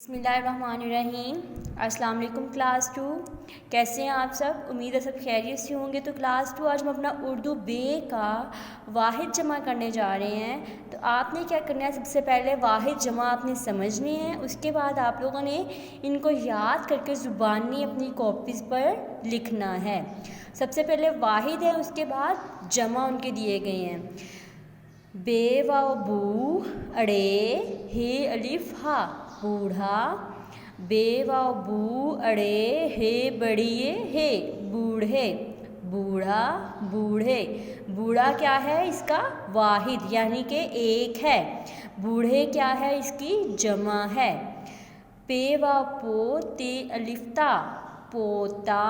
बिस्मिल्लाहिर्रहमानिर्रहीम। अस्सलाम वालेकुम क्लास 2। कैसे हैं आप सब? उम्मीद है सब खैरियत से होंगे। तो क्लास 2 आज हम अपना उर्दू बे का वाहिद जमा करने जा रहे हैं। तो आपने क्या करना है, सबसे पहले वाहिद जमा आपने समझनी है। उसके बाद आप लोगों ने इनको याद करके ज़ुबानी अपनी कॉपीज़ पर लिखना है। सबसे पहले वाहिद है, उसके बाद जमा उनके दिए गए हैं। बे वाव बू अड़े हे अलिफ हा बूढ़ा। बे वाव बू अड़े हे बड़िए हे बूढ़े। बूढ़ा बूढ़े। बूढ़ा क्या है? इसका वाहिद यानी कि एक है। बूढ़े क्या है? इसकी जमा है। पे वाव पो ते अलिफ्ता पोता।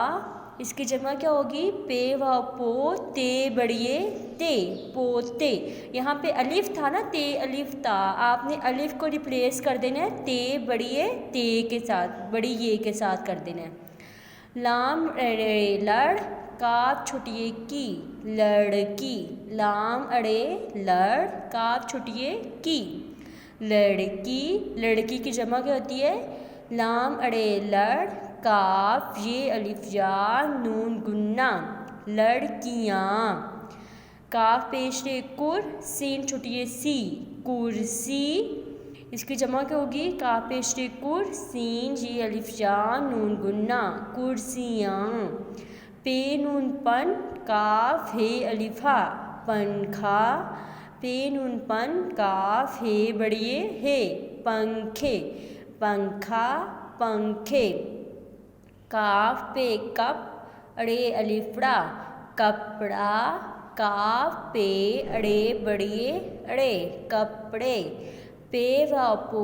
इसकी जमा क्या होगी? पे वाव पो ते बड़िए ते पोते। यहाँ पे अलिफ था ना, ते अलिफ था, आपने अलिफ को रिप्लेस कर देना है ते बड़िए ते के साथ, बड़ी ये के साथ कर देना है। लाम अड़े लड़ काफ छुटिए की लड़की। लाम अड़े लड़ काफ छुटिए की लड़की। लड़की की जमा क्या होती है? लाम अड़े लड़ काफ ये अलिफ या नून गुन्ना लड़कियाँ। काफ पेशे कुर सीन छुटिए सी कुर्सी। इसकी जमा क्या होगी? काफ पेशे कुर सीन ये अलिफ या नून गुन्ना कुर्सियाँ। पे नून पन काफ हे अलिफा पंखा। पे नून पन काफ हे बड़िए हे पंखे पंखा पंखे। काफ पे कप अड़े अलिफड़ा कपड़ा। काफ पे अड़े बड़िए अड़े कपड़े। पे वा पो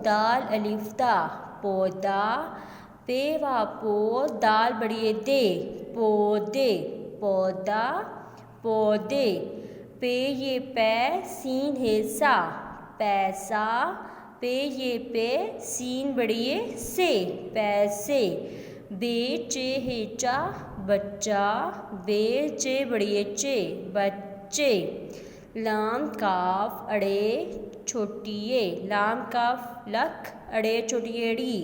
दाल अलिफ्ता पौधा। पे वा पो दाल बड़िए दे पौधे पौधा पौधे। पे ये पै सीन है सा पैसा। पे ये पे सीन बड़िए से पैसे। बे चे हेचा बच्चा बे चे बड़िए चे बच्चे। लाम काफ अड़े छोटिए लाम काफ लख अड़े छोटिएड़ी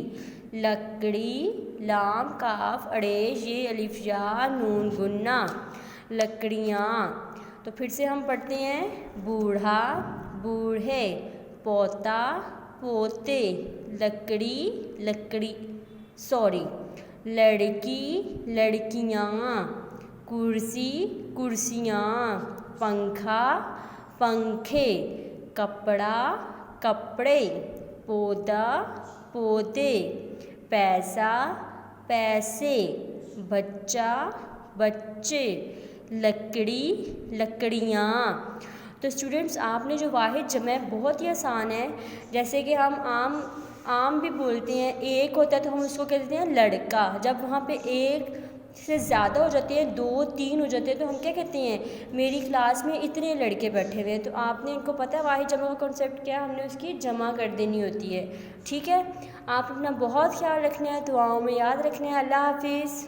लकड़ी। लाम काफ अड़े ये अलिफ या नून गुन्ना लकड़ियाँ। तो फिर से हम पढ़ते हैं। बूढ़ा बूढ़े पोता पोते लकड़ी लकड़ी लड़की लड़कियाँ कुर्सी कुर्सियाँ पंखा पंखे कपड़ा कपड़े पौधा पौधे पैसा पैसे बच्चा बच्चे लकड़ी लकड़ियाँ। तो स्टूडेंट्स, आपने जो वाहिद जमा है बहुत ही आसान है। जैसे कि हम आम भी बोलते हैं, एक होता है तो हम उसको कहते हैं लड़का। जब वहाँ पे एक से ज़्यादा हो जाते हैं, 2 3 हो जाते हैं, तो हम क्या कहते हैं? मेरी क्लास में इतने लड़के बैठे हुए हैं। तो आपने इनको पता है वाहिद जमा का कॉन्सेप्ट क्या है? हमने उसकी जमा कर देनी होती है। ठीक है, आप अपना बहुत ख्याल रखना है, दुआओं में याद रखना है। अल्लाह हाफिज़।